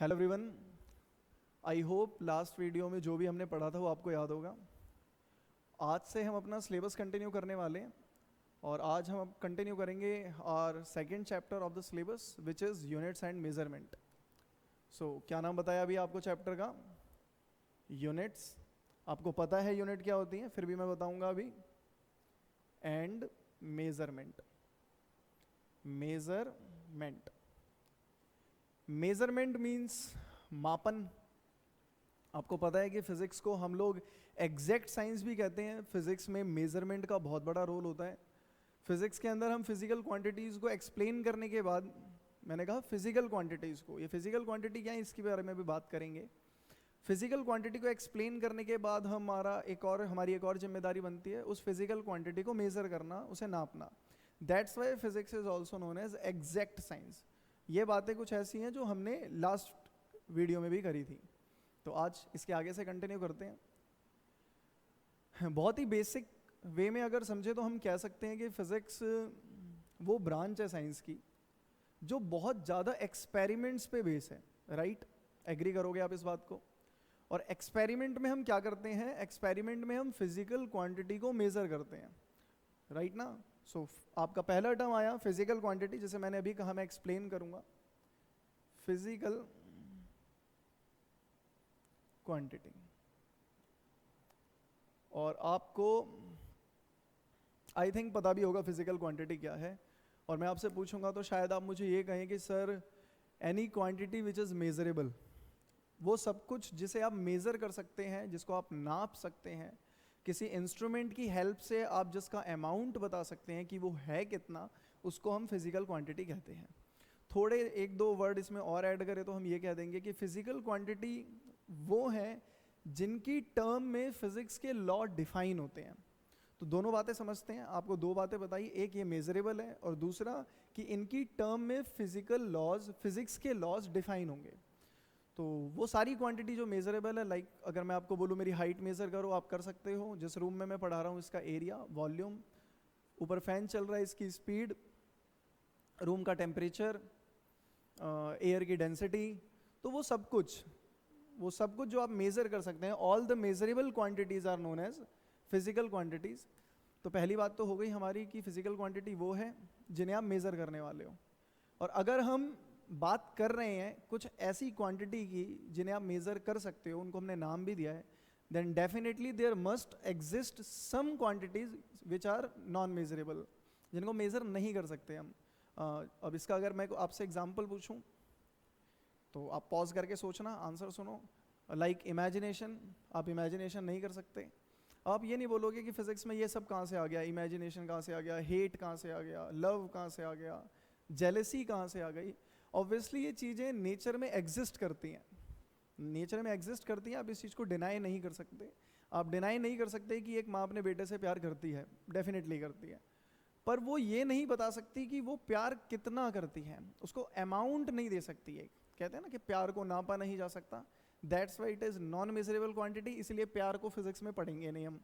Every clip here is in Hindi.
Hello everyone, I hope last video में जो भी हमने पढ़ा था वो आपको याद होगा। आज से हम अपना सिलेबस कंटिन्यू करने वाले हैं और आज हम कंटिन्यू करेंगे और second chapter of the syllabus which is units and measurement. So क्या नाम बताया अभी आपको चैप्टर का? यूनिट्स। आपको पता है यूनिट क्या होती है, फिर भी मैं बताऊंगा अभी। And measurement. Measurement measurement means मापन। आपको पता है कि फिजिक्स को हम लोग एग्जैक्ट साइंस भी कहते हैं। फिजिक्स में मेजरमेंट का बहुत बड़ा रोल होता है। फिजिक्स के अंदर हम फिजिकल क्वांटिटीज़ को एक्सप्लेन करने के बाद, मैंने कहा फिजिकल क्वांटिटीज़ को, ये फिजिकल क्वांटिटी क्या है इसके बारे में भी बात करेंगे। फिजिकल क्वांटिटी को एक्सप्लेन करने के बाद हमारी एक और जिम्मेदारी बनती है उस फिजिकल क्वांटिटी को मेजर करना, उसे नापना। That's why physics is also known as exact science. ये बातें कुछ ऐसी हैं जो हमने लास्ट वीडियो में भी करी थी, तो आज इसके आगे से कंटिन्यू करते हैं। बहुत ही बेसिक वे में अगर समझे तो हम कह सकते हैं कि फिजिक्स वो ब्रांच है साइंस की जो बहुत ज़्यादा एक्सपेरिमेंट्स पे बेस है। राइट? एग्री करोगे आप इस बात को? और एक्सपेरिमेंट में हम क्या करते हैं? एक्सपेरिमेंट में हम फिजिकल क्वांटिटी को मेजर करते हैं। राइट ना? सो आपका पहला टर्म आया फिजिकल क्वांटिटी, जैसे मैंने अभी कहा, मैं एक्सप्लेन करूंगा। फिजिकल क्वांटिटी, और आपको आई थिंक पता भी होगा फिजिकल क्वांटिटी क्या है। और मैं आपसे पूछूंगा तो शायद आप मुझे ये कहें कि sir any quantity which is measurable, वो सब कुछ जिसे आप मेज़र कर सकते हैं, जिसको आप नाप सकते हैं, किसी इंस्ट्रूमेंट की हेल्प से आप जिसका अमाउंट बता सकते हैं कि वो है कितना, उसको हम फिजिकल क्वांटिटी कहते हैं। थोड़े एक दो वर्ड इसमें और ऐड करें तो हम ये कह देंगे कि फिजिकल क्वांटिटी वो है जिनकी टर्म में फिजिक्स के लॉ डिफाइन होते हैं। तो दोनों बातें समझते हैं। आपको दो बातें बताई, एक ये मेजरेबल है और दूसरा कि इनकी टर्म में फिजिकल लॉज, फिजिक्स के लॉज डिफाइन होंगे। तो वो सारी क्वांटिटी जो मेजरेबल है, लाइक अगर मैं आपको बोलूँ मेरी हाइट मेजर करो, आप कर सकते हो। जिस रूम में मैं पढ़ा रहा हूँ इसका एरिया, वॉल्यूम, ऊपर फैन चल रहा है इसकी स्पीड, रूम का टेम्परेचर, एयर की डेंसिटी, तो वो सब कुछ जो आप मेजर कर सकते हैं, all the measurable quantities are known as physical quantities. तो पहली बात तो हो गई हमारी कि फिजिकल क्वांटिटी वो है जिन्हें आप मेजर करने वाले हो। और अगर हम बात कर रहे हैं कुछ ऐसी क्वांटिटी की जिन्हें आप मेजर कर सकते हो, उनको हमने नाम भी दिया है, then definitely there must exist some quantities which are non measurable, जिनको मेजर नहीं कर सकते हम। अब इसका अगर मैं आपसे एग्जांपल पूछूं तो आप पॉज करके सोचना, आंसर सुनो। लाइक इमेजिनेशन, आप इमेजिनेशन नहीं कर सकते। आप ये नहीं बोलोगे कि फिजिक्स में ये सब कहाँ से आ गया, इमेजिनेशन कहाँ से आ गया, हेट कहाँ से आ गया, लव कहाँ से आ गया, जेलेसी कहाँ से आ गई। ऑब्वियसली ये चीज़ें नेचर में एग्जिस्ट करती हैं, नेचर में एग्जिस्ट करती हैं। आप इस चीज़ को डिनाई नहीं कर सकते। आप डिनाई नहीं कर सकते कि एक माँ अपने बेटे से प्यार करती है, डेफिनेटली करती है, पर वो ये नहीं बता सकती कि वो प्यार कितना करती है, उसको अमाउंट नहीं दे सकती है। कहते हैं ना कि प्यार को नापा नहीं जा सकता। That's why it is non measurable quantity, इसलिए प्यार को फिजिक्स में पढ़ेंगे नहीं हम।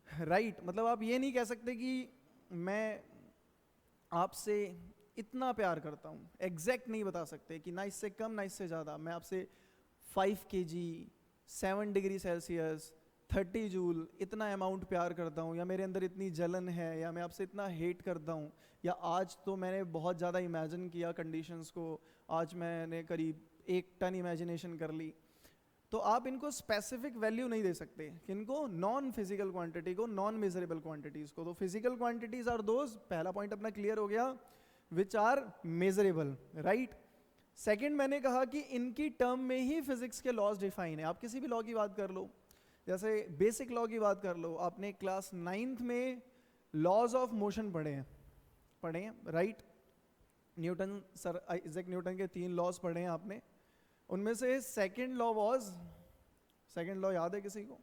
राइट? मतलब आप ये नहीं कह सकते कि मैं आपसे इतना प्यार करता हूँ, एग्जैक्ट नहीं बता सकते कि ना इससे कम ना इससे ज़्यादा। मैं आपसे 5 kg, 7 डिग्री सेल्सियस, 30 जूल इतना अमाउंट प्यार करता हूँ, या मेरे अंदर इतनी जलन है, या मैं आपसे इतना हेट करता हूँ, या आज तो मैंने बहुत ज़्यादा इमेजिन किया कंडीशंस को, आज मैंने करीब 1 टन इमेजिनेशन कर ली। तो आप इनको स्पेसिफिक वैल्यू नहीं दे सकते, किनको? नॉन फिजिकल क्वांटिटी को, नॉन मेजरेबल क्वांटिटीज़ को। तो फिजिकल क्वांटिटीज आर दोज, पहला पॉइंट अपना क्लियर हो गया, which are measurable. Right? Second, मैंने कहा कि इनकी टर्म में ही फिजिक्स के लॉज डिफाइन है। आप किसी भी लॉ की बात कर लो, जैसे बेसिक लॉ की बात कर लो, आपने क्लास 9th में लॉज ऑफ मोशन पढ़े हैं। Right? Newton, sir Isaac Newton के 3 लॉज पढ़े हैं आपने। उनमें से सेकेंड लॉ याद है किसी को?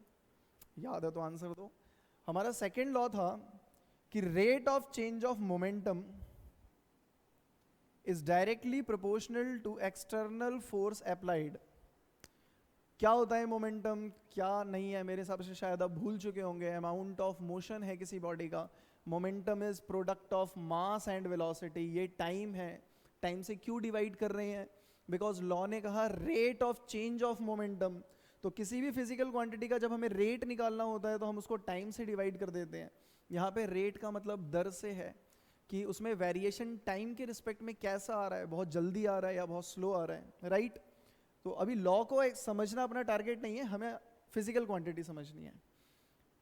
याद है तो आंसर दो। हमारा सेकेंड लॉ था कि rate of change of momentum is directly proportional to external force applied. क्या होता है मोमेंटम, क्या नहीं है? मेरे हिसाब से शायद आप भूल चुके होंगे। अमाउंट ऑफ मोशन है किसी बॉडी का, momentum is product of mass and velocity. ये टाइम है, टाइम से क्यों डिवाइड कर रहे हैं? बिकॉज लॉ ने कहा rate of change of momentum. तो किसी भी फिजिकल क्वांटिटी का जब हमें रेट निकालना होता है तो हम उसको टाइम से डिवाइड कर देते हैं। यहाँ पे रेट का मतलब दर से है कि उसमें वेरिएशन टाइम के रिस्पेक्ट में कैसा आ रहा है, बहुत जल्दी आ रहा है या बहुत स्लो आ रहा है, राइट। तो अभी लॉ को समझना अपना टारगेट नहीं है, हमें फिजिकल क्वांटिटी समझनी है।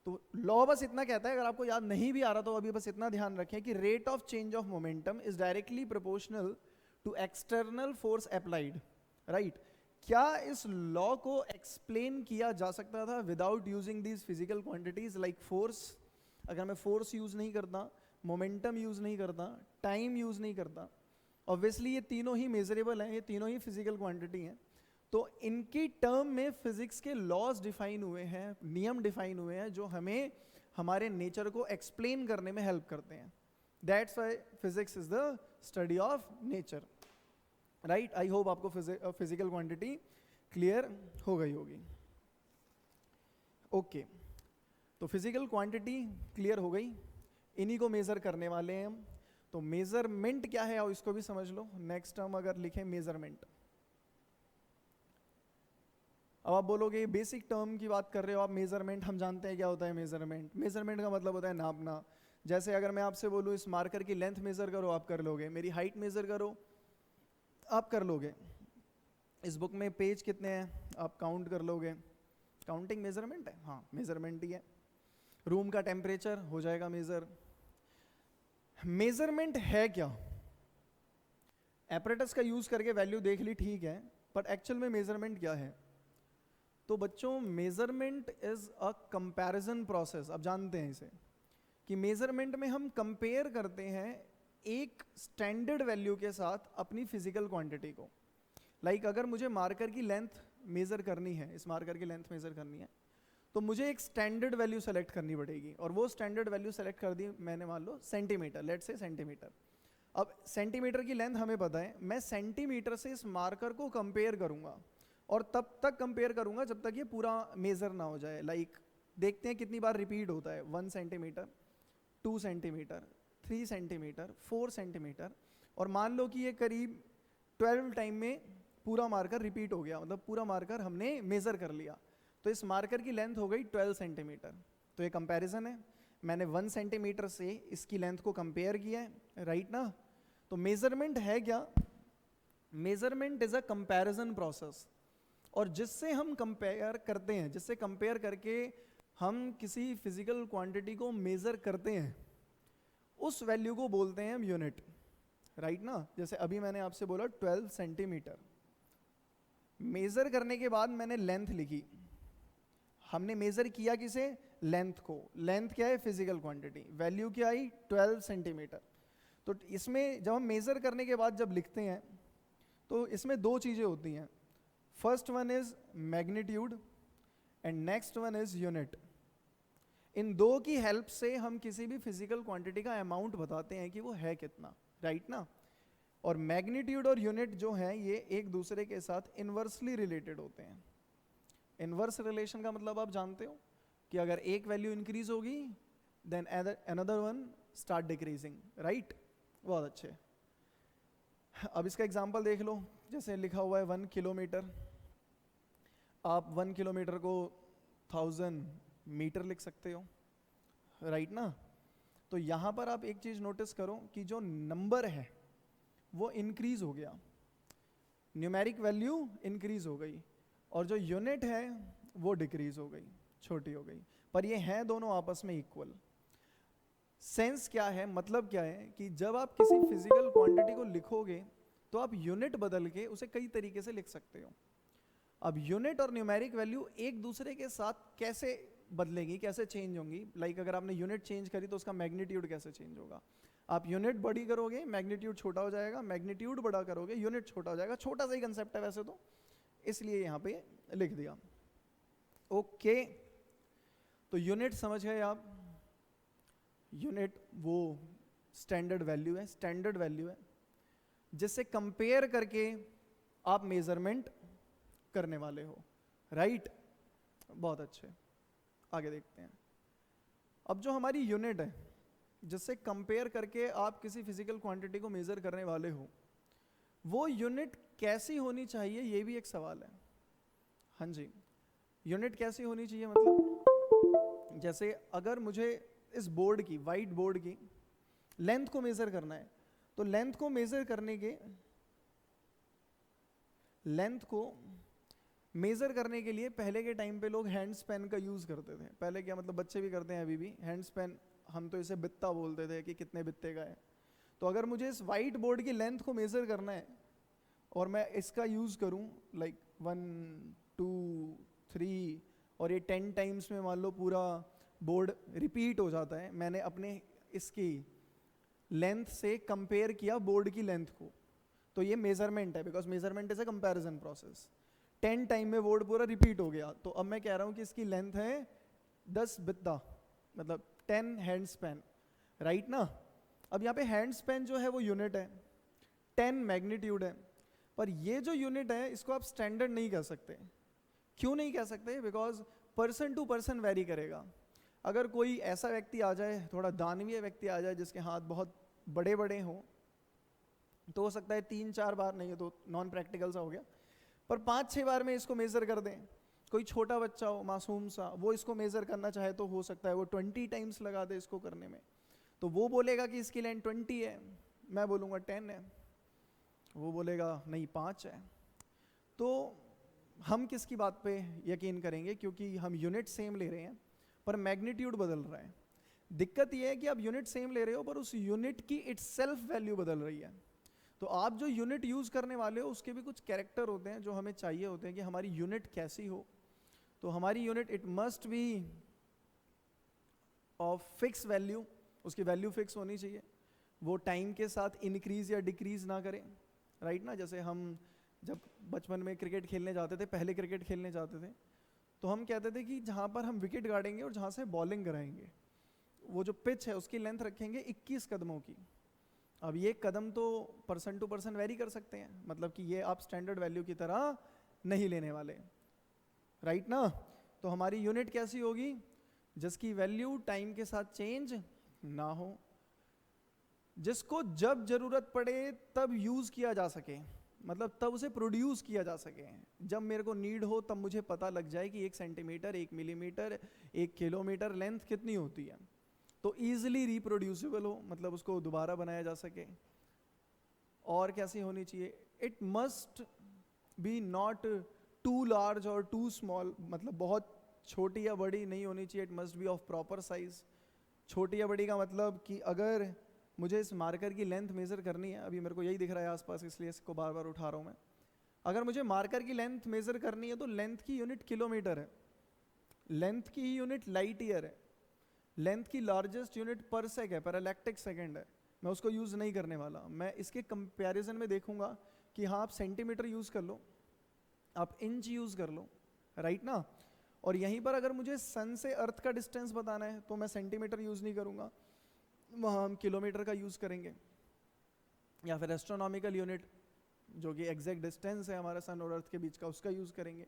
तो लॉ बस इतना कहता है, अगर आपको याद नहीं भी आ रहा तो अभी बस इतना ध्यान रखें कि rate of change of momentum is directly proportional to external force applied, right. क्या इस लॉ को एक्सप्लेन किया जा सकता था without using these physical quantities like force? अगर मैं फोर्स यूज नहीं करता, मोमेंटम यूज नहीं करता, टाइम यूज नहीं करता, ऑब्वियसली ये तीनों ही मेजरेबल हैं, ये तीनों ही फिजिकल क्वांटिटी हैं, तो इनकी टर्म में फिजिक्स के लॉज डिफाइन हुए हैं, नियम डिफाइन हुए हैं जो हमें हमारे नेचर को एक्सप्लेन करने में हेल्प करते हैं। That's why physics is the study of nature, right. I hope आपको फिजिकल क्वांटिटी क्लियर हो गई होगी। ओके, तो फिजिकल क्वांटिटी क्लियर हो गई, इन्हीं को मेजर करने वाले हैं हम। तो मेजरमेंट क्या है और इसको भी समझ लो। नेक्स्ट हम अगर लिखें मेजरमेंट, अब आप बोलोगे बेसिक टर्म की बात कर रहे हो आप, मेजरमेंट हम जानते हैं क्या होता है मेजरमेंट। मेजरमेंट का मतलब होता है नापना। जैसे अगर मैं आपसे बोलूँ इस मार्कर की लेंथ मेजर करो, आप कर लोगे। मेरी हाइट मेजर करो, आप कर लोगे। इस बुक में पेज कितने हैं आप काउंट कर लोगे। काउंटिंग मेजरमेंट है, हाँ मेजरमेंट ही है। रूम का टेम्परेचर हो जाएगा मेजर। मेजरमेंट है क्या? एपरेटस का यूज करके वैल्यू देख ली, ठीक है, बट एक्चुअल में मेजरमेंट क्या है? तो बच्चों measurement is a comparison process. आप जानते हैं इसे कि मेजरमेंट में हम कंपेयर करते हैं एक स्टैंडर्ड वैल्यू के साथ अपनी फिजिकल क्वांटिटी को। लाइक अगर मुझे मार्कर की लेंथ मेजर करनी है, इस मार्कर की लेंथ मेजर करनी है, तो मुझे एक स्टैंडर्ड वैल्यू सेलेक्ट करनी पड़ेगी, और वो स्टैंडर्ड वैल्यू सेलेक्ट कर दी मैंने, मान लो सेंटीमीटर, लेट से सेंटीमीटर। अब सेंटीमीटर की लेंथ हमें पता है, मैं सेंटीमीटर से इस मार्कर को कंपेयर करूंगा, और तब तक कंपेयर करूंगा जब तक ये पूरा मेजर ना हो जाए। लाइक देखते हैं कितनी बार रिपीट होता है, 1 सेंटीमीटर, 2 सेंटीमीटर, 3 सेंटीमीटर, 4 सेंटीमीटर, और मान लो कि ये करीब 12 टाइम में पूरा मार्कर रिपीट हो गया, मतलब पूरा मार्कर हमने मेजर कर लिया, तो इस मार्कर की लेंथ हो गई 12 सेंटीमीटर। तो ये कंपैरिजन है, मैंने 1 सेंटीमीटर से इसकी लेंथ को कंपेयर किया है, राइट ना। तो मेजरमेंट है क्या? Measurement is a comparison process, और जिससे हम कंपेयर करते हैं, जिससे कंपेयर करके हम किसी फिजिकल क्वांटिटी को मेजर करते हैं, उस वैल्यू को बोलते हैं हम यूनिट, राइट ना। जैसे अभी मैंने आपसे बोला 12 सेंटीमीटर, मेजर करने के बाद मैंने लेंथ लिखी, हमने मेजर किया किसे? लेंथ को। लेंथ क्या है? Physical quantity. वैल्यू क्या आई? 12 सेंटीमीटर। तो इसमें जब हम मेजर करने के बाद जब लिखते हैं तो इसमें दो चीजें होती हैं, first one is magnitude and next one is unit. इन दो की हेल्प से हम किसी भी फिजिकल क्वांटिटी का अमाउंट बताते हैं कि वो है कितना, राइट ना। और मैग्नीट्यूड और यूनिट जो है ये एक दूसरे के साथ इनवर्सली रिलेटेड होते हैं। इनवर्स रिलेशन का मतलब आप जानते हो कि अगर एक वैल्यू इंक्रीज होगी then another one start decreasing, right. बहुत अच्छे। अब इसका एग्जांपल देख लो, जैसे लिखा हुआ है 1 किलोमीटर, आप 1 किलोमीटर को 1000 मीटर लिख सकते हो, राइट ना। तो यहाँ पर आप एक चीज नोटिस करो कि जो नंबर है वो इंक्रीज हो गया, न्यूमेरिक वैल्यू इंक्रीज हो गई, और जो यूनिट है वो डिक्रीज हो गई, छोटी हो गई, पर ये हैं दोनों आपस में इक्वल। सेंस क्या है, मतलब क्या है कि जब आप किसी फिजिकल क्वांटिटी को लिखोगे तो आप यूनिट बदल के उसे कई तरीके से लिख सकते हो। अब यूनिट और न्यूमेरिक वैल्यू एक दूसरे के साथ कैसे बदलेगी, कैसे चेंज होंगी? लाइक अगर आपने यूनिट चेंज करी तो उसका मैग्नीट्यूड कैसे चेंज होगा? आप यूनिट बड़ी करोगे मैग्नीट्यूड छोटा हो जाएगा, मैग्नीट्यूड बड़ा करोगे यूनिट छोटा हो जाएगा। छोटा सा ही कंसेप्ट है वैसे तो, इसलिए यहाँ पे लिख दिया। ओके, तो यूनिट समझ गए आप। यूनिट वो स्टैंडर्ड वैल्यू है, स्टैंडर्ड वैल्यू है जिससे कंपेयर करके आप मेजरमेंट करने वाले हो, राइट। बहुत अच्छे, आगे देखते हैं। अब जो हमारी यूनिट है जिससे कंपेयर करके आप किसी फिजिकल क्वांटिटी को मेजर करने वाले हो, वो यूनिट कैसी होनी चाहिए ये भी एक सवाल है। हाँ जी, यूनिट कैसी होनी चाहिए मतलब जैसे अगर मुझे इस बोर्ड की, वाइट बोर्ड की लेंथ को मेजर करना है, तो लेंथ को मेजर करने के लिए पहले के टाइम पे लोग हैंड स्पेन का यूज करते थे। पहले क्या मतलब बच्चे भी करते हैं अभी भी हैंड स्पेन, हम तो इसे बित्ता बोलते थे कि कितने बित्ते का है। तो अगर मुझे इस वाइट बोर्ड की लेंथ को मेजर करना है और मैं इसका यूज करूं लाइक 1 2 3 और ये 10 टाइम्स में मान लो पूरा बोर्ड रिपीट हो जाता है, मैंने अपने इसकी लेंथ से कंपेयर किया बोर्ड की लेंथ को, तो ये मेजरमेंट है, because measurement is a comparison process. 10 time में बोर्ड पूरा रिपीट हो गया, तो अब मैं कह रहा हूं कि इसकी लेंथ है 10 बित्ता, मतलब 10 हैंड स्पैन, राइट ना। अब यहाँ पे हैंड स्पैन जो है वो यूनिट है, 10 मैग्नीट्यूड है, पर ये जो यूनिट है इसको आप स्टैंडर्ड नहीं कह सकते। क्यों नहीं कह सकते? Because person to person vary करेगा। अगर कोई ऐसा व्यक्ति आ जाए, थोड़ा दानवीय व्यक्ति आ जाए जिसके हाथ बहुत बड़े बड़े हों, तो हो सकता है 3-4 बार, नहीं है तो नॉन प्रैक्टिकल सा हो गया, पर 5-6 बार में इसको मेजर कर दें। कोई छोटा बच्चा हो, मासूम सा, वो इसको मेजर करना चाहे तो हो सकता है वो 20 टाइम्स लगा दे इसको करने में, तो वो बोलेगा कि इसकी लेंथ 20 है, मैं बोलूँगा 10 है, वो बोलेगा नहीं 5 है। तो हम किसकी बात पे यकीन करेंगे? क्योंकि हम यूनिट सेम ले रहे हैं पर मैग्नीट्यूड बदल रहा है। दिक्कत यह है कि आप यूनिट सेम ले रहे हो पर उस यूनिट की इटसेल्फ वैल्यू बदल रही है। तो आप जो यूनिट यूज करने वाले हो उसके भी कुछ कैरेक्टर होते हैं जो हमें चाहिए होते हैं कि हमारी यूनिट कैसी हो। तो हमारी unit it must be of fix value, उसकी वैल्यू फिक्स होनी चाहिए, वो टाइम के साथ इंक्रीज या डिक्रीज ना करें, राइट ना। जैसे हम जब बचपन में क्रिकेट खेलने जाते थे, पहले क्रिकेट खेलने जाते थे, तो हम कहते थे कि जहाँ पर हम विकेट गाड़ेंगे और जहाँ से बॉलिंग कराएंगे, वो जो पिच है उसकी लेंथ रखेंगे 21 कदमों की। अब ये कदम तो पर्सन टू पर्सन वेरी कर सकते हैं, मतलब कि ये आप स्टैंडर्ड वैल्यू की तरह नहीं लेने वाले, राइट ना। तो हमारी यूनिट कैसी होगी? जिसकी वैल्यू टाइम के साथ चेंज ना हो, जिसको जब जरूरत पड़े तब यूज किया जा सके, मतलब तब उसे प्रोड्यूस किया जा सके। जब मेरे को नीड हो तब मुझे पता लग जाए कि 1 सेंटीमीटर, 1 मिलीमीटर, 1 किलोमीटर लेंथ कितनी होती है, तो ईजिली रिप्रोड्यूसिबल हो, मतलब उसको दोबारा बनाया जा सके। और कैसी होनी चाहिए? It must be not too large और टू स्मॉल, मतलब बहुत छोटी या बड़ी नहीं होनी चाहिए। It must be of proper size. छोटी या बड़ी का मतलब कि अगर मुझे इस मार्कर की लेंथ मेजर करनी है, अभी मेरे को यही दिख रहा है आसपास इसलिए इसको बार बार उठा रहा हूँ मैं, अगर मुझे मार्कर की लेंथ मेजर करनी है तो लेंथ की यूनिट किलोमीटर है, लेंथ की यूनिट लाइट ईयर है, लेंथ की लार्जेस्ट यूनिट पर सेक है, पैरालैक्टिक सेकेंड है। मैं उसको यूज नहीं करने वाला। मैं इसके कंपैरिजन में देखूंगा कि हाँ आप सेंटीमीटर यूज कर लो, आप इंच यूज कर लो, राइट ना। और यहीं पर अगर मुझे सन से अर्थ का डिस्टेंस बताना है तो मैं सेंटीमीटर यूज नहीं करूंगा, वहाँ हम किलोमीटर का यूज करेंगे, या फिर एस्ट्रोनॉमिकल यूनिट जो कि एग्जैक्ट डिस्टेंस है हमारे सन और अर्थ के बीच का, उसका यूज करेंगे।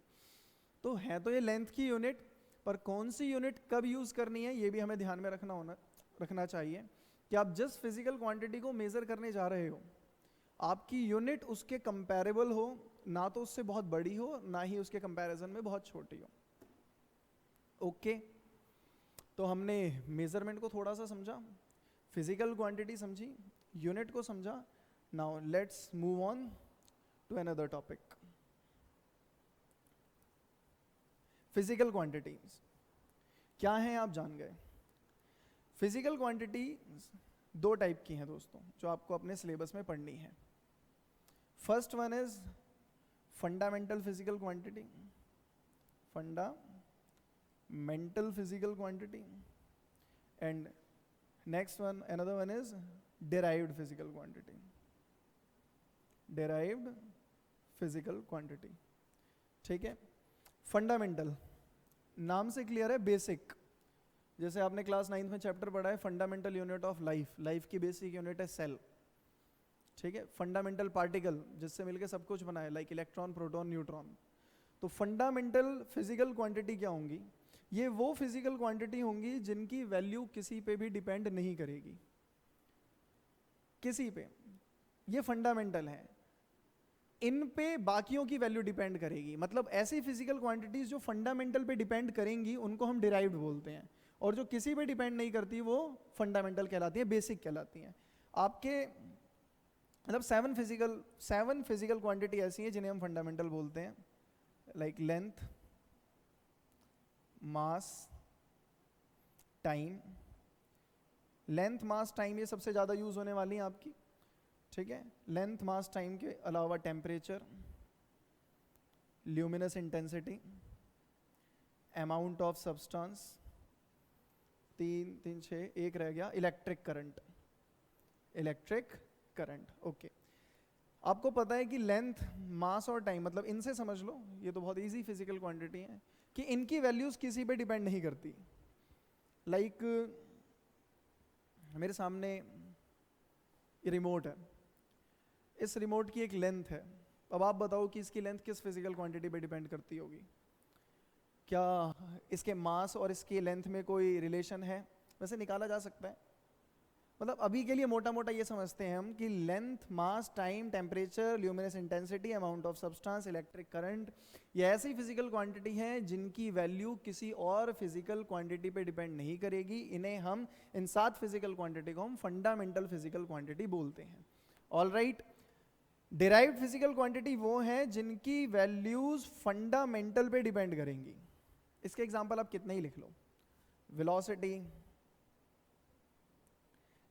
तो है तो ये लेंथ की यूनिट, पर कौन सी यूनिट कब यूज करनी है ये भी हमें ध्यान में रखना चाहिए कि आप जिस फिजिकल क्वांटिटी को मेजर करने जा रहे हो, आपकी यूनिट उसके कंपैरेबल हो, ना तो उससे बहुत बड़ी हो ना ही उसके कंपैरिजन में बहुत छोटी हो। ओके, तो हमने मेजरमेंट को थोड़ा सा समझा, फिजिकल क्वांटिटी समझी, यूनिट को समझा। Now let's move on to another topic, physical quantities क्या हैं आप जान गए। फिजिकल क्वांटिटी 2 टाइप की हैं दोस्तों, जो आपको अपने सिलेबस में पढ़नी है। First one is fundamental physical quantity, fundamental physical quantity, and next one, another one is derived physical quantity, derived physical quantity. ठीक है, फंडामेंटल नाम से क्लियर है, बेसिक। जैसे आपने क्लास 9th में चैप्टर पढ़ा है fundamental unit of life, life की बेसिक यूनिट है सेल। ठीक है, फंडामेंटल पार्टिकल जिससे मिलकर सब कुछ बना है, लाइक इलेक्ट्रॉन, प्रोटॉन, न्यूट्रॉन। तो फंडामेंटल फिजिकल क्वांटिटी क्या होंगी? ये वो फिजिकल क्वांटिटी होंगी जिनकी वैल्यू किसी पे भी डिपेंड नहीं करेगी, किसी पे। ये फंडामेंटल है। इन पे बाकियों की वैल्यू डिपेंड करेगी। मतलब ऐसी फिजिकल क्वांटिटीज जो फंडामेंटल पे डिपेंड करेंगी उनको हम डिराइव्ड बोलते हैं, और जो किसी पे डिपेंड नहीं करती वो फंडामेंटल कहलाती है, बेसिक कहलाती हैं। आपके मतलब 7 फिजिकल क्वांटिटी ऐसी हैं जिन्हें हम फंडामेंटल बोलते हैं, लाइक लेंथ, मास, टाइम। लेंथ, मास, टाइम ये सबसे ज़्यादा यूज होने वाली हैं आपकी, ठीक है। लेंथ, मास, टाइम के अलावा temperature, luminous intensity, amount of substance, 3 3 6 एक रह गया, electric current. Electric current, okay. आपको पता है कि लेंथ, मास और टाइम, मतलब इनसे समझ लो, ये तो बहुत इजी फिजिकल क्वांटिटी है, कि इनकी वैल्यूज किसी पे डिपेंड नहीं करती। लाइक मेरे सामने रिमोट है, इस रिमोट की एक लेंथ है। अब आप बताओ कि इसकी लेंथ किस फिजिकल क्वांटिटी पे डिपेंड करती होगी? क्या इसके मास और इसकी लेंथ में कोई रिलेशन है? वैसे निकाला जा सकता है। मतलब अभी के लिए मोटा मोटा ये समझते हैं हम कि length, mass, time, temperature, luminous intensity, amount of substance, electric current, ये ऐसी फिजिकल क्वांटिटी हैं जिनकी वैल्यू किसी और फिजिकल क्वांटिटी पे डिपेंड नहीं करेगी। इन्हें हम, इन 7 फिजिकल क्वांटिटी को हम फंडामेंटल फिजिकल क्वांटिटी बोलते हैं। All right. Derived physical quantity वो है जिनकी वैल्यूज फंडामेंटल पे डिपेंड करेंगी। इसके एग्जांपल आप कितने ही लिख लो, velocity,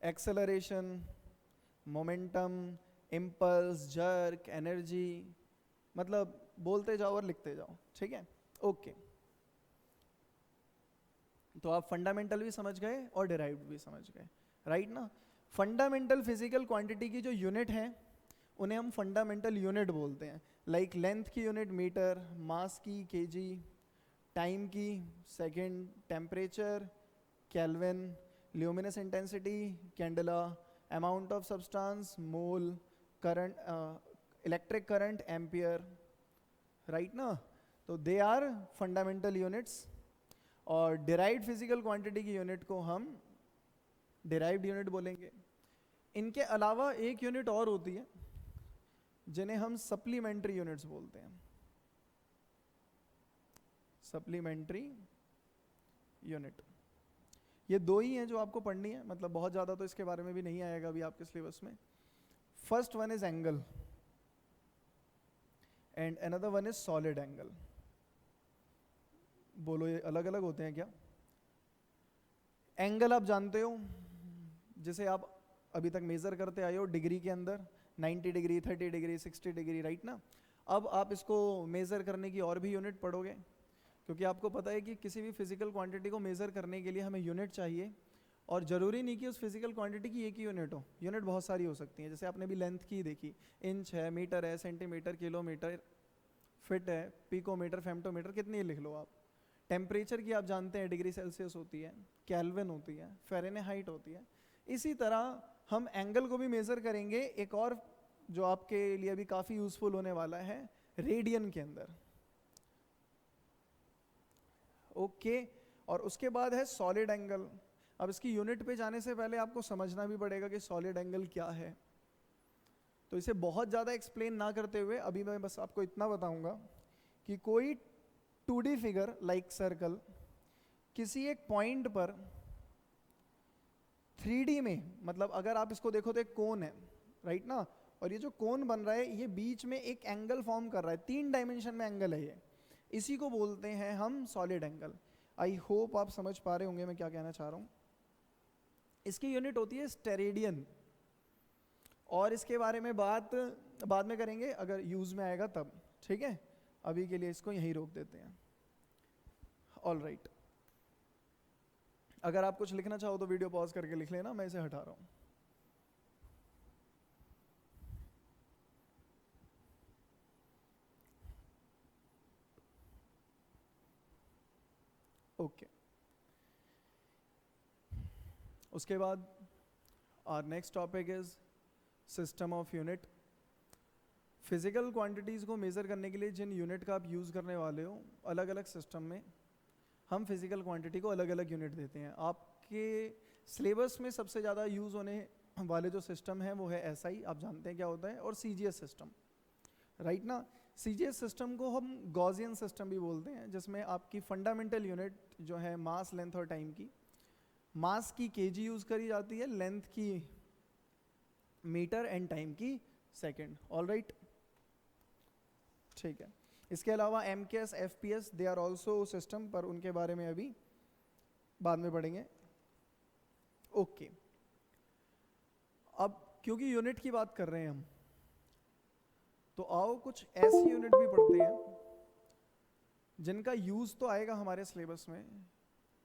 acceleration, momentum, impulse, jerk, energy, मतलब बोलते जाओ और लिखते जाओ, ठीक है, ओके। तो आप फंडामेंटल भी समझ गए और डिराइव्ड भी समझ गए, राइट ना। फंडामेंटल फिजिकल क्वांटिटी की जो यूनिट है उन्हें हम फंडामेंटल यूनिट बोलते हैं। लाइक लेंथ की यूनिट मीटर, मास की केजी, टाइम की second, temperature kelvin, luminous intensity candela, amount of substance mole, current electric current ampere, right ना। तो दे आर फंडामेंटल यूनिट्स। और डिराइव्ड फिजिकल क्वांटिटी की यूनिट को हम डिराइव्ड यूनिट बोलेंगे। इनके अलावा एक यूनिट और होती है जिन्हें हम सप्लीमेंट्री यूनिट्स बोलते हैं। सप्लीमेंट्री यूनिट, ये दो ही हैं जो आपको पढ़नी है, मतलब बहुत ज़्यादा तो इसके बारे में भी नहीं आएगा अभी आपके सिलेबस में। First one is angle and another one is solid angle. बोलो ये अलग अलग होते हैं क्या? एंगल आप जानते हो, जिसे आप अभी तक मेजर करते आए हो डिग्री के अंदर, 90 डिग्री, 30 डिग्री, 60 डिग्री, राइट ना। अब आप इसको मेजर करने की और भी यूनिट पढ़ोगे, क्योंकि आपको पता है कि किसी भी फिजिकल क्वांटिटी को मेजर करने के लिए हमें यूनिट चाहिए, और ज़रूरी नहीं कि उस फिजिकल क्वांटिटी की एक ही यूनिट हो, यूनिट बहुत सारी हो सकती हैं। जैसे आपने भी लेंथ की देखी, इंच है, मीटर है, सेंटीमीटर, किलोमीटर, फिट है, पिकोमीटर, फेम्टोमीटर, कितनी लिख लो आप। टेम्परेचर की आप जानते हैं डिग्री सेल्सियस होती है, केल्विन होती है, फ़ारेनहाइट होती है। इसी तरह हम एंगल को भी मेज़र करेंगे, एक और जो आपके लिए भी काफ़ी यूज़फुल होने वाला है, रेडियन के अंदर, ओके। और उसके बाद है सॉलिड एंगल। अब इसकी यूनिट पे जाने से पहले आपको समझना भी पड़ेगा कि सॉलिड एंगल क्या है। तो इसे बहुत ज़्यादा एक्सप्लेन ना करते हुए अभी मैं बस आपको इतना बताऊंगा कि कोई 2D फिगर लाइक सर्कल किसी एक पॉइंट पर 3D में, मतलब अगर आप इसको देखो तो एक कोन है, राइट ना, और ये जो कोन बन रहा है ये बीच में एक एंगल फॉर्म कर रहा है, 3 डायमेंशन में एंगल है ये, इसी को बोलते हैं हम सॉलिड एंगल। आई होप आप समझ पा रहे होंगे मैं क्या कहना चाह रहा हूँ। इसकी यूनिट होती है स्टेरेडियन, और इसके बारे में बात बाद में करेंगे अगर यूज में आएगा तब, ठीक है। अभी के लिए इसको यहीं रोक देते हैं। ऑल राइट, अगर आप कुछ लिखना चाहो तो वीडियो पॉज करके लिख लेना, मैं इसे हटा रहा हूँ। ओके, उसके बाद our next topic is system of unit. Physical quantities को मेज़र करने के लिए जिन यूनिट का आप यूज़ करने वाले हो, अलग अलग सिस्टम में हम फिजिकल क्वांटिटी को अलग अलग यूनिट देते हैं। आपके सिलेबस में सबसे ज़्यादा यूज़ होने वाले जो सिस्टम है वो है SI, आप जानते हैं क्या होता है, और CGS सिस्टम। राइट ना। सीजीएस सिस्टम को हम गॉसियन सिस्टम भी बोलते हैं, जिसमें आपकी फंडामेंटल यूनिट जो है मास, लेंथ और टाइम की, मास की केजी यूज करी जाती है, लेंथ की मीटर एंड टाइम की सेकंड। ऑल राइट, ठीक है। इसके अलावा MKS, FPS, they are also system, पर उनके बारे में अभी बाद में पढ़ेंगे। ओके, अब क्योंकि यूनिट की बात कर रहे हैं हम, तो आओ कुछ ऐसी यूनिट भी पढ़ते हैं जिनका यूज तो आएगा हमारे सिलेबस में,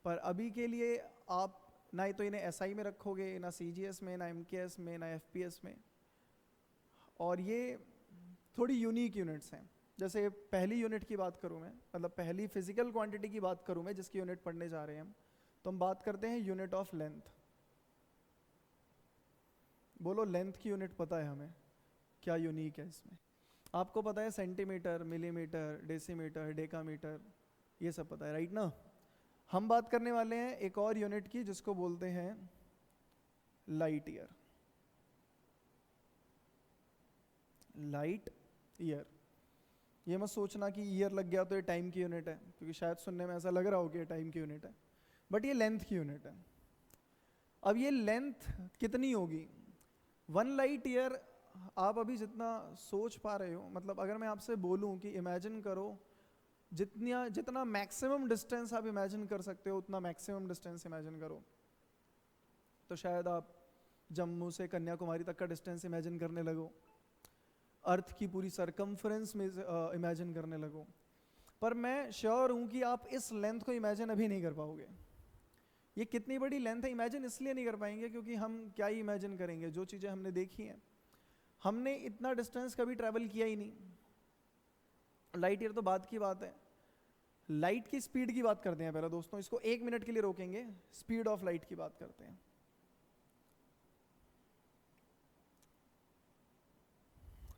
पर अभी के लिए आप ना तो इन्हें एसआई में रखोगे, ना सीजीएस में, ना एमकेएस में, ना एफपीएस में, और ये थोड़ी यूनिक यूनिट्स हैं। जैसे पहली यूनिट की बात करूं मैं, मतलब पहली फिजिकल क्वांटिटी की बात करूं मैं जिसकी यूनिट पढ़ने जा रहे हैं हम, तो हम बात करते हैं यूनिट ऑफ लेंथ। बोलो, लेंथ की यूनिट पता है हमें, क्या यूनिक है इसमें? आपको पता है सेंटीमीटर, मिलीमीटर, डेसीमीटर, डेकामीटर, ये सब पता है, राइट ना। हम बात करने वाले हैं एक और यूनिट की जिसको बोलते हैं लाइट ईयर। लाइट ईयर, ये मत सोचना कि ईयर लग गया तो ये टाइम की यूनिट है, क्योंकि शायद सुनने में ऐसा लग रहा हो कि ये टाइम की यूनिट है, बट ये लेंथ की यूनिट है। अब ये लेंथ कितनी होगी? 1 लाइट ईयर आप अभी जितना सोच पा रहे हो, मतलब अगर मैं आपसे बोलूं कि इमेजिन करो, जितना मैक्सिमम डिस्टेंस आप इमेजिन कर सकते हो उतना मैक्सिमम डिस्टेंस इमेजिन करो, तो शायद आप जम्मू से कन्याकुमारी तक का डिस्टेंस इमेजिन करने लगो, अर्थ की पूरी सरकमफ्रेंस में इमेजिन करने लगो। पर मैं श्योर हूं कि आप इस लेंथ को इमेजिन अभी नहीं कर पाओगे। ये कितनी बड़ी लेंथ है इमेजिन इसलिए नहीं कर पाएंगे क्योंकि हम क्या ही इमेजिन करेंगे, जो चीज़ें हमने देखी हैं। हमने इतना डिस्टेंस कभी ट्रैवल किया ही नहीं। लाइट ईयर तो बात की बात है। लाइट की स्पीड की बात करते हैं पहले दोस्तों, इसको 1 मिनट के लिए रोकेंगे, स्पीड ऑफ लाइट की बात करते हैं।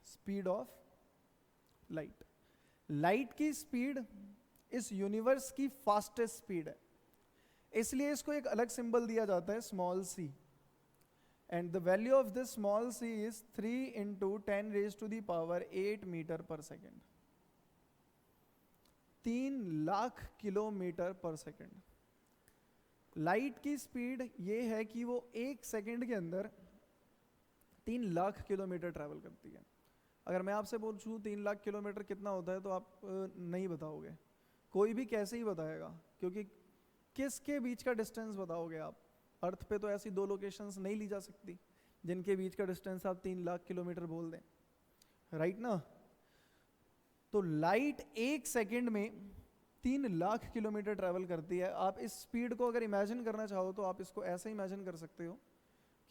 स्पीड ऑफ लाइट, लाइट की स्पीड इस यूनिवर्स की फास्टेस्ट स्पीड है, इसलिए इसको एक अलग सिंबल दिया जाता है, small C, and the value of this small C is 3 × 10⁸ metre per second. 3 lakh kilometre per second. Light की स्पीड ये है कि वो 1 सेकेंड के अंदर 3 लाख किलोमीटर ट्रैवल करती है। अगर मैं आपसे पूछूं 3 लाख किलोमीटर कितना होता है तो आप नहीं बताओगे, कोई भी कैसे ही बताएगा, क्योंकि किसके बीच का डिस्टेंस बताओगे आप? अर्थ पे तो ऐसी 2 लोकेशंस नहीं ली जा सकती जिनके बीच का डिस्टेंस आप 3 लाख किलोमीटर बोल दें, राइट ना। तो लाइट 1 सेकेंड में 3 लाख किलोमीटर ट्रैवल करती है। आप इस स्पीड को अगर इमेजिन करना चाहो तो आप इसको ऐसे इमेजिन कर सकते हो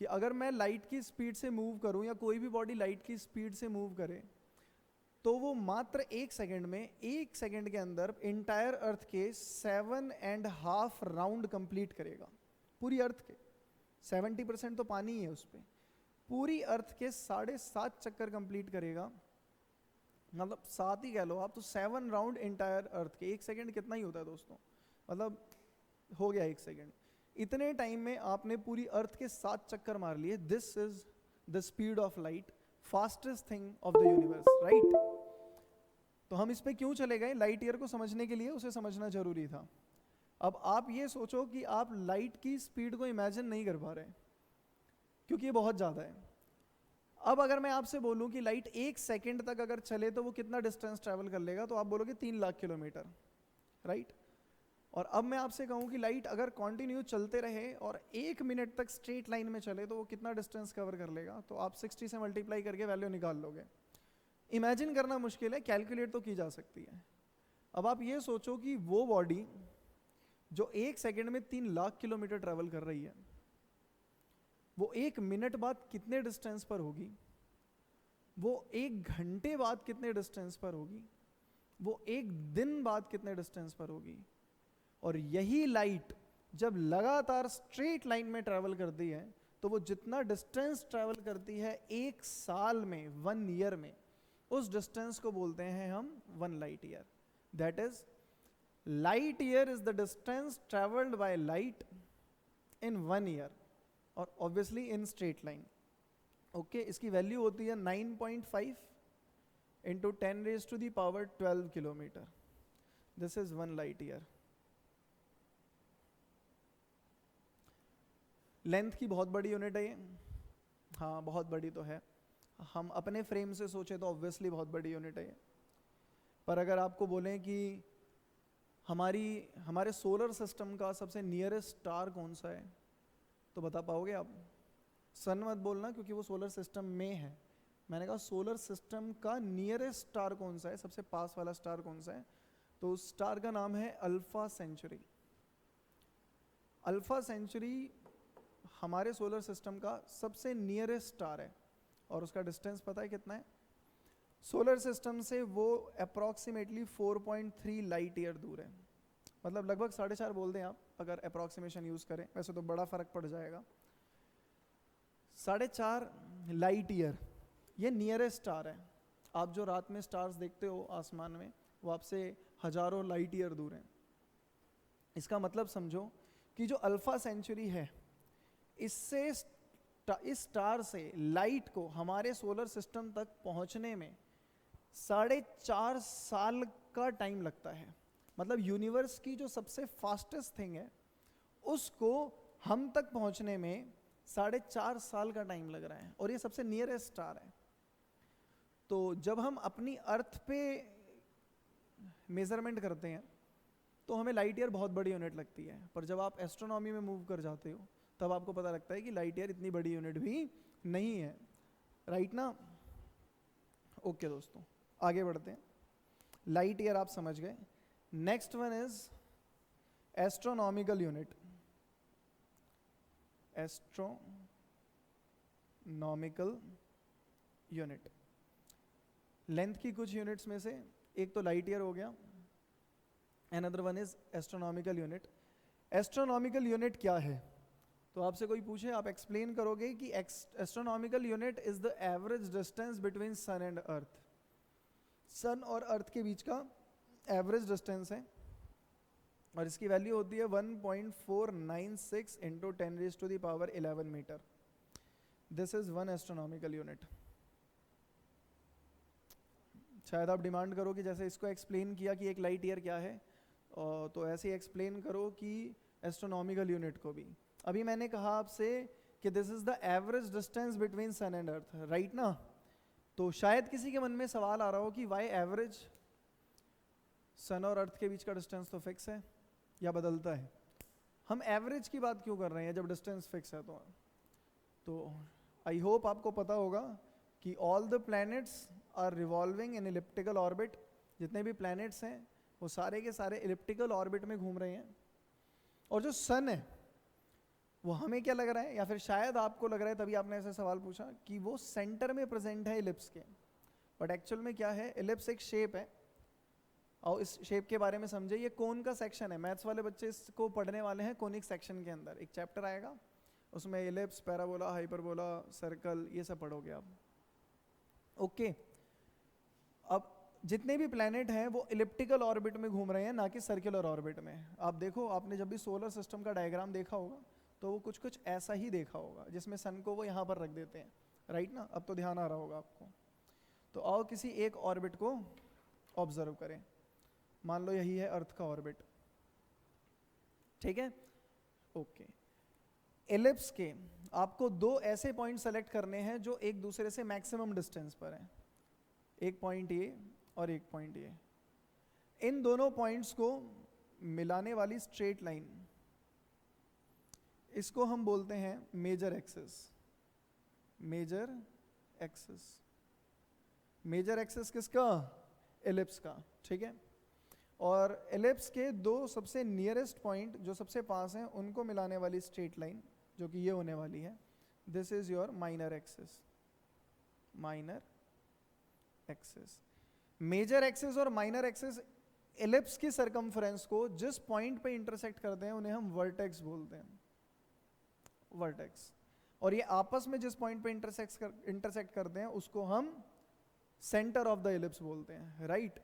कि अगर मैं लाइट की स्पीड से मूव करूं या कोई भी बॉडी लाइट की स्पीड से मूव करे, तो वो मात्र 1 सेकेंड में, 1 सेकेंड के अंदर इंटायर अर्थ के 7.5 राउंड कंप्लीट करेगा। पूरी अर्थ के 70% तो पानी ही है उस पर, पूरी अर्थ के 7.5 चक्कर कंप्लीट करेगा, मतलब 7 ही कह लो आप, तो 7 राउंड इंटायर अर्थ के। 1 सेकेंड कितना ही होता है दोस्तों, मतलब हो गया 1 सेकेंड। इतने टाइम में आपने पूरी अर्थ के 7 चक्कर मार लिए। This is the speed of light, fastest thing of the universe, right. तो हम इस पे क्यों चले गए? लाइट ईयर को समझने के लिए उसे समझना जरूरी था। अब आप ये सोचो कि आप लाइट की स्पीड को इमेजिन नहीं कर पा रहे क्योंकि ये बहुत ज़्यादा है। अब अगर मैं आपसे बोलूं कि लाइट 1 सेकेंड तक अगर चले तो वो कितना डिस्टेंस ट्रैवल कर लेगा, तो आप बोलोगे 3 लाख किलोमीटर, राइट। और अब मैं आपसे कहूं कि लाइट अगर कंटिन्यू चलते रहे और 1 मिनट तक स्ट्रेट लाइन में चले तो वो कितना डिस्टेंस कवर कर लेगा, तो आप 60 से मल्टीप्लाई करके वैल्यू निकाल लोगे। इमेजिन करना मुश्किल है, कैलकुलेट तो की जा सकती है। अब आप ये सोचो कि वो बॉडी जो 1 सेकेंड में 3 लाख किलोमीटर ट्रैवल कर रही है, वो 1 मिनट बाद कितने डिस्टेंस पर होगी, वो 1 घंटे बाद कितने डिस्टेंस पर होगी, वो 1 दिन बाद कितने डिस्टेंस पर होगी। और यही लाइट जब लगातार स्ट्रेट लाइन में ट्रैवल करती है तो वो जितना डिस्टेंस ट्रैवल करती है 1 साल में, 1 ईयर में, उस डिस्टेंस को बोलते हैं हम 1 light year. That is light year is the distance travelled by light in 1 year, और obviously in straight line. Okay, इसकी वैल्यू होती है 9.5 into 10 raised to the power 12 kilometer. This is 1 light year. Length की बहुत बड़ी यूनिट है ये, हाँ बहुत बड़ी तो है, हम अपने फ्रेम से सोचें तो ऑब्वियसली बहुत बड़ी यूनिट है ये, पर अगर आपको बोलें कि हमारे सोलर सिस्टम का सबसे नियरेस्ट स्टार कौन सा है, तो बता पाओगे आप? सन मत बोलना क्योंकि वो सोलर सिस्टम में है, मैंने कहा सोलर सिस्टम का नियरेस्ट स्टार कौन सा है, सबसे पास वाला स्टार कौन सा है, तो उस स्टार का नाम है अल्फा सेंचुरी। अल्फा सेंचुरी हमारे सोलर सिस्टम का सबसे नियरेस्ट स्टार है, और उसका डिस्टेंस पता है कितना है? सोलर सिस्टम से वो अप्रॉक्सीमेटली 4.3 लाइट ईयर दूर है, मतलब लगभग 4.5 बोल दें आप अगर अप्रॉक्सीमेशन यूज करें, वैसे तो बड़ा फर्क पड़ जाएगा। 4.5 लाइट ईयर ये नियरेस्ट स्टार है। आप जो रात में स्टार्स देखते हो आसमान में, वो आपसे हजारों लाइट ईयर दूर हैं। इसका मतलब समझो कि जो अल्फा सेंचुरी है, इससे इस स्टार से लाइट को हमारे सोलर सिस्टम तक पहुंचने में 4.5 साल का टाइम लगता है। मतलब यूनिवर्स की जो सबसे फास्टेस्ट थिंग है, उसको हम तक पहुंचने में 4.5 साल का टाइम लग रहा है, और ये सबसे नियरेस्ट स्टार है। तो जब हम अपनी अर्थ पे मेजरमेंट करते हैं तो हमें लाइट ईयर बहुत बड़ी यूनिट लगती है, पर जब आप एस्ट्रोनॉमी में मूव कर जाते हो तब आपको पता लगता है कि लाइट ईयर इतनी बड़ी यूनिट भी नहीं है, राइट ना? ओके दोस्तों, आगे बढ़ते हैं। लाइट ईयर आप समझ गए। Next one is astronomical unit. Astronomical unit length की कुछ यूनिट्स में से एक तो लाइट ईयर हो गया, another one is astronomical unit. Astronomical unit क्या है? तो आपसे कोई पूछे, आप एक्सप्लेन करोगे कि astronomical unit is the average distance between sun and earth. Sun और अर्थ के बीच का एवरेज डिस्टेंस है, और इसकी वैल्यू होती है 1.496 into 10 raise to the power 11 metre. This is 1 astronomical unit. शायद आप डिमांड करो कि जैसे इसको एक्सप्लेन किया कि एक लाइट ईयर क्या है, तो ऐसे ही एक्सप्लेन करो कि एस्ट्रोनॉमिकल यूनिट को भी। अभी मैंने कहा आपसे कि this is the average distance between sun and earth, right ना? तो शायद किसी के मन में सवाल आ रहा हो कि वाई एवरेज? सन और अर्थ के बीच का डिस्टेंस तो फिक्स है या बदलता है? हम एवरेज की बात क्यों कर रहे हैं जब डिस्टेंस फिक्स है? तो आई होप आपको पता होगा कि all the planets are revolving in elliptical orbit. जितने भी प्लैनेट्स हैं वो सारे के सारे इलिप्टिकल ऑर्बिट में घूम रहे हैं, और जो सन है वो हमें क्या लग रहा है, या फिर शायद आपको लग रहा है, तभी आपने ऐसा सवाल पूछा कि वो सेंटर में प्रेजेंट है इलिप्स के, बट एक्चुअल में क्या है? इलिप्स एक शेप है, और इस शेप के बारे में समझे। ये कोन का सेक्शन है, मैथ्स वाले बच्चे इसको पढ़ने वाले हैं कोनिक सेक्शन के अंदर। एक चैप्टर आएगा उसमें इलिप्स, पैराबोला, हाइपरबोला, सर्कल, ये सब पढ़ोगे आप। ओके, अब जितने भी प्लैनेट हैं वो इलिप्टिकल ऑर्बिट में घूम रहे हैं, ना कि सर्कुलर ऑर्बिट में। आप देखो, आपने जब भी सोलर सिस्टम का डायग्राम देखा होगा तो वो कुछ कुछ ऐसा ही देखा होगा, जिसमें सन को वो यहाँ पर रख देते हैं, राइट ना? अब तो ध्यान आ रहा होगा आपको। तो आओ किसी एक ऑर्बिट को ऑब्जर्व करें। मान लो यही है अर्थ का ऑर्बिट, ठीक है? ओके, एलिप्स के आपको दो ऐसे पॉइंट सेलेक्ट करने हैं जो एक दूसरे से मैक्सिमम डिस्टेंस पर हैं, एक पॉइंट ये और एक पॉइंट ये। इन दोनों पॉइंट्स को मिलाने वाली स्ट्रेट लाइन, इसको हम बोलते हैं major axis. Major axis, major axis किसका? एलिप्स का, ठीक है? और एलिप्स के दो सबसे नियरेस्ट पॉइंट जो सबसे पास हैं, उनको मिलाने वाली स्ट्रेट लाइन जो कि ये होने वाली है, this is your minor axis. Minor axis, major axis और माइनर एक्सिस एलिप्स की सरकमफ्रेंस को जिस पॉइंट पे इंटरसेक्ट करते हैं उन्हें हम वर्टेक्स बोलते हैं, वर्टेक्स। और ये आपस में जिस पॉइंट पे इंटरसेक्ट करते हैं उसको हम सेंटर ऑफ द एलिप्स बोलते हैं, राइट?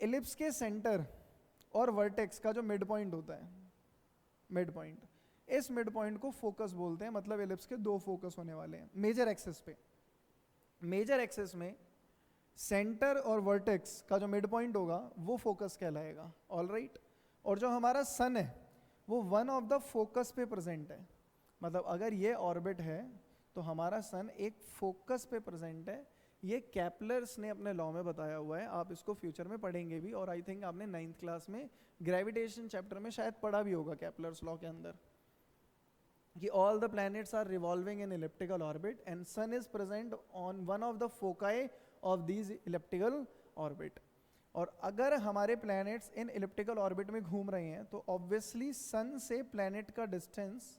एलिप्स के सेंटर और वर्टेक्स का जो मिड पॉइंट होता है, मिड पॉइंट, इस मिड पॉइंट को फोकस बोलते हैं। मतलब एलिप्स के दो फोकस होने वाले हैं मेजर एक्सिस पे। मेजर एक्सिस में सेंटर और वर्टेक्स का जो मिड पॉइंट होगा वो फोकस कहलाएगा, ऑल राइट। और जो हमारा सन है वो वन ऑफ द फोकस पे प्रेजेंट है, मतलब अगर ये ऑर्बिट है तो हमारा सन एक फोकस पे प्रेजेंट है। ये कैपलर्स ने अपने लॉ में बताया हुआ है, आप इसको फ्यूचर में पढ़ेंगे भी, और आई थिंक आपने 9th क्लास में ग्रेविटेशन चैप्टर में शायद पढ़ा भी होगा कैपलर्स लॉ के अंदर, कि all the planets are revolving in elliptical orbit and sun is present on one of the foci of these elliptical orbit। और अगर हमारे planets इन elliptical orbit में घूम रहे हैं तो obviously sun से planet का distance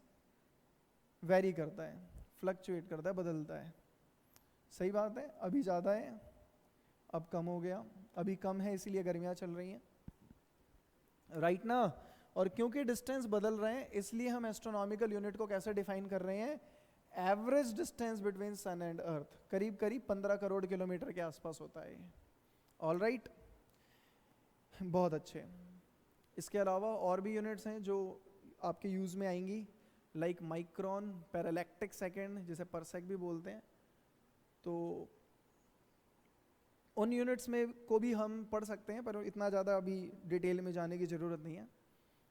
vary करता है, fluctuate करता है, बदलता है। सही बात है, अभी ज़्यादा है, अब कम हो गया, अभी कम है इसीलिए गर्मियाँ चल रही हैं, राइट ना। और क्योंकि डिस्टेंस बदल रहे हैं इसलिए हम एस्ट्रोनॉमिकल यूनिट को कैसे डिफाइन कर रहे हैं, average distance between sun and earth करीब करीब 15 करोड़ किलोमीटर के आसपास होता है, ऑल राइट। बहुत अच्छे। इसके अलावा और भी यूनिट्स हैं जो आपके यूज में आएंगी, लाइक माइक्रोन, पैरालैक्टिक सेकेंड जिसे परसेक भी बोलते हैं, तो उन यूनिट्स में को भी हम पढ़ सकते हैं, पर इतना ज़्यादा अभी डिटेल में जाने की ज़रूरत नहीं है,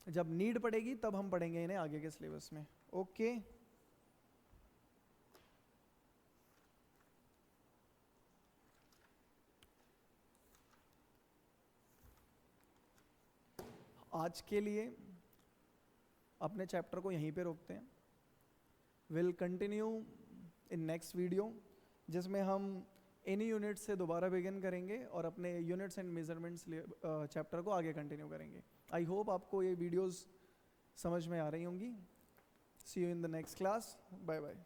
जब नीड पड़ेगी तब हम पढ़ेंगे इन्हें आगे के सिलेबस में, ओके। आज के लिए अपने चैप्टर को यहीं पे रोकते हैं, will continue in next video जिसमें हम इन्हीं यूनिट्स से दोबारा बिगिन करेंगे और अपने यूनिट्स एंड मेजरमेंट्स चैप्टर को आगे कंटिन्यू करेंगे। आई होप आपको ये वीडियोस समझ में आ रही होंगी। See you in the next class, bye bye.